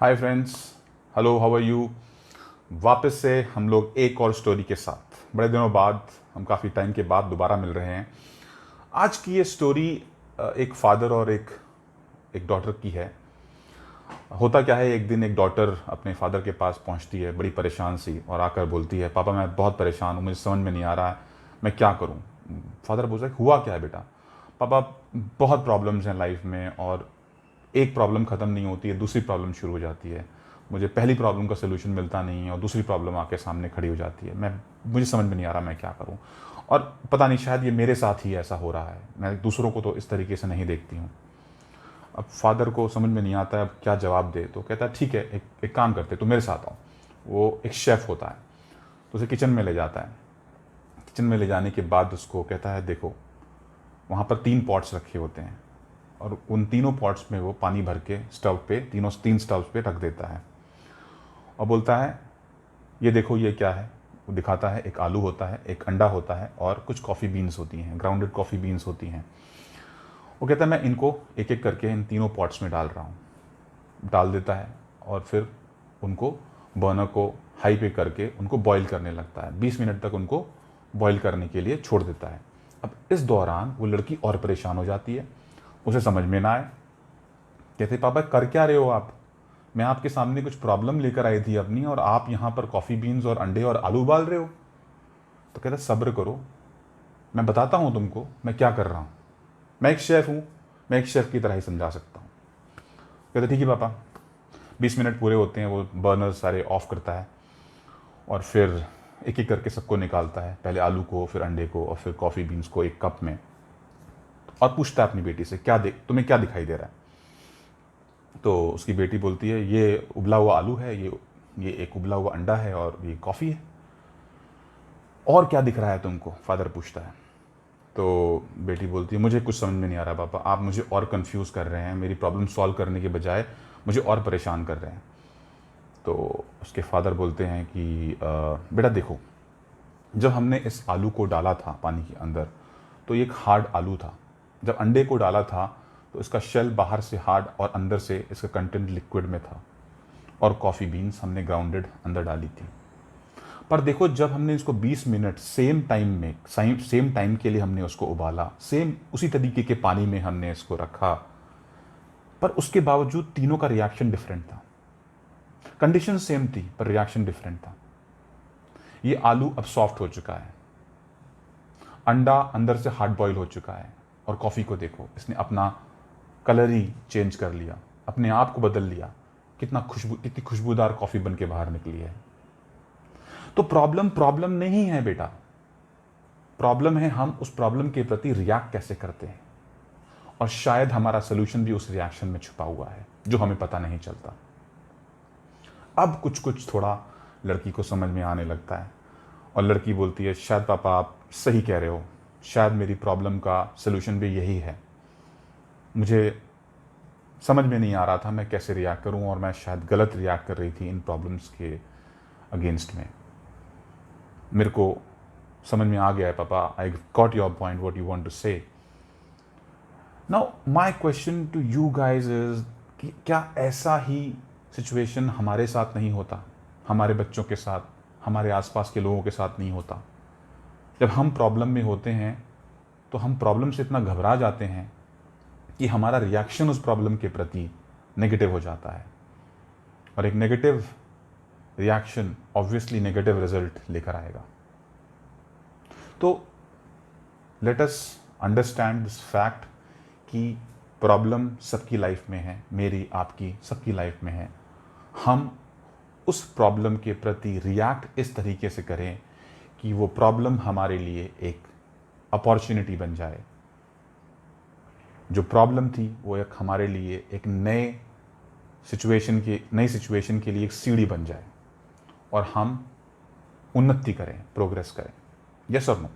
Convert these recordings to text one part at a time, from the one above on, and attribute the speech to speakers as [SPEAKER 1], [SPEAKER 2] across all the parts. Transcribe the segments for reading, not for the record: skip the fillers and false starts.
[SPEAKER 1] Hi friends, hello, how are you. वापस से हम लोग एक और स्टोरी के साथ बड़े दिनों बाद, हम काफ़ी टाइम के बाद दोबारा मिल रहे हैं। आज की ये स्टोरी एक फादर और एक डॉटर की है। होता क्या है, एक दिन एक डॉटर अपने फादर के पास पहुंचती है बड़ी परेशान सी और आकर बोलती है, पापा मैं बहुत परेशान हूँ, मुझे समझ में नहीं आ रहा है मैं क्या करूँ। फादर बोलता है, हुआ क्या है बेटा। पापा, बहुत प्रॉब्लम्स हैं लाइफ में और एक प्रॉब्लम ख़त्म नहीं होती है, दूसरी प्रॉब्लम शुरू हो जाती है। मुझे पहली प्रॉब्लम का सोल्यूशन मिलता नहीं है और दूसरी प्रॉब्लम आके सामने खड़ी हो जाती है। मुझे समझ में नहीं आ रहा मैं क्या करूं। और पता नहीं, शायद ये मेरे साथ ही ऐसा हो रहा है, मैं दूसरों को तो इस तरीके से नहीं देखती हूँ। अब फादर को समझ में नहीं आता है अब क्या जवाब दे, तो कहता है ठीक है, एक काम करते, तो मेरे साथ आओ। वो एक शेफ़ होता है, तो उसे किचन में ले जाता है। किचन में ले जाने के बाद उसको कहता है, देखो वहाँ पर 3 पॉट्स रखे होते हैं और उन तीनों पॉट्स में वो पानी भर के स्टव पे, तीन स्टव पे रख देता है और बोलता है, ये देखो ये क्या है। वो दिखाता है, एक आलू होता है, एक अंडा होता है और कुछ कॉफ़ी बीन्स होती हैं, ग्राउंडेड कॉफ़ी बीन्स होती हैं। वो कहता है, मैं इनको एक एक करके इन तीनों पॉट्स में डाल रहा हूँ। डाल देता है और फिर उनको बर्नर को हाई पे करके उनको बॉईल करने लगता है। 20 मिनट तक उनको बॉईल करने के लिए छोड़ देता है। अब इस दौरान वो लड़की और परेशान हो जाती है, उसे समझ में ना आए। कहते, पापा कर क्या रहे हो आप। मैं आपके सामने कुछ प्रॉब्लम लेकर आई थी अपनी और आप यहाँ पर कॉफ़ी बीन्स और अंडे और आलू उबाल रहे हो। तो कहता, सब्र करो, मैं बताता हूँ तुमको मैं क्या कर रहा हूँ। मैं एक शेफ़ हूँ, मैं एक शेफ़ की तरह ही समझा सकता हूँ। कहता, ठीक है पापा। 20 मिनट पूरे होते हैं, वो बर्नर सारे ऑफ करता है और फिर एक एक करके सबको निकालता है, पहले आलू को, फिर अंडे को और फिर कॉफ़ी बीन्स को एक कप में। और पूछता है अपनी बेटी से, तुम्हें क्या दिखाई दे रहा है। तो उसकी बेटी बोलती है, ये उबला हुआ आलू है, ये एक उबला हुआ अंडा है और ये कॉफ़ी है। और क्या दिख रहा है तुमको, फादर पूछता है। तो बेटी बोलती है, मुझे कुछ समझ में नहीं आ रहा पापा, आप मुझे और कंफ्यूज कर रहे हैं, मेरी प्रॉब्लम सॉल्व करने के बजाय मुझे और परेशान कर रहे हैं। तो उसके फादर बोलते हैं कि बेटा देखो, जब हमने इस आलू को डाला था पानी के अंदर तो ये एक हार्ड आलू था। जब अंडे को डाला था तो इसका शेल बाहर से हार्ड और अंदर से इसका कंटेंट लिक्विड में था। और कॉफ़ी बीन्स हमने ग्राउंडेड अंदर डाली थी। पर देखो, जब हमने इसको 20 मिनट सेम टाइम के लिए हमने उसको उबाला, सेम उसी तरीके के पानी में हमने इसको रखा, पर उसके बावजूद तीनों का रिएक्शन डिफरेंट था। कंडीशन सेम थी पर रिएक्शन डिफरेंट था। ये आलू अब सॉफ्ट हो चुका है, अंडा अंदर से हार्ड बॉयल हो चुका है और कॉफ़ी को देखो, इसने अपना कलर ही चेंज कर लिया, अपने आप को बदल लिया। कितनी खुशबूदार कॉफ़ी बन के बाहर निकली है। तो प्रॉब्लम प्रॉब्लम नहीं है बेटा, प्रॉब्लम है हम उस प्रॉब्लम के प्रति रिएक्ट कैसे करते हैं। और शायद हमारा सोल्यूशन भी उस रिएक्शन में छुपा हुआ है जो हमें पता नहीं चलता। अब कुछ कुछ थोड़ा लड़की को समझ में आने लगता है और लड़की बोलती है, शायद पापा आप सही कह रहे हो, शायद मेरी प्रॉब्लम का सोल्यूशन भी यही है। मुझे समझ में नहीं आ रहा था मैं कैसे रिएक्ट करूं और मैं शायद गलत रिएक्ट कर रही थी इन प्रॉब्लम्स के अगेंस्ट में। मेरे को समझ में आ गया है पापा, I got your point, what you want to say. Now my question to you guys is कि क्या ऐसा ही सिचुएशन हमारे साथ नहीं होता, हमारे बच्चों के साथ, हमारे आसपास के लोगों के साथ नहीं होता। जब हम प्रॉब्लम में होते हैं तो हम प्रॉब्लम से इतना घबरा जाते हैं कि हमारा रिएक्शन उस प्रॉब्लम के प्रति नेगेटिव हो जाता है और एक negative reaction obviously negative result लेकर आएगा। तो let us understand this fact कि प्रॉब्लम सबकी लाइफ में है, मेरी आपकी सबकी लाइफ में है। हम उस प्रॉब्लम के प्रति रिएक्ट इस तरीके से करें कि वो प्रॉब्लम हमारे लिए एक अपॉर्चुनिटी बन जाए। जो प्रॉब्लम थी वो एक हमारे लिए एक नई सिचुएशन के लिए एक सीढ़ी बन जाए और हम उन्नति करें, प्रोग्रेस करें। यस और नो।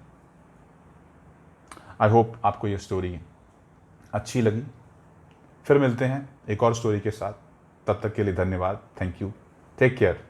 [SPEAKER 1] आई होप आपको ये स्टोरी अच्छी लगी। फिर मिलते हैं एक और स्टोरी के साथ। तब तक के लिए धन्यवाद। Thank you. Take care.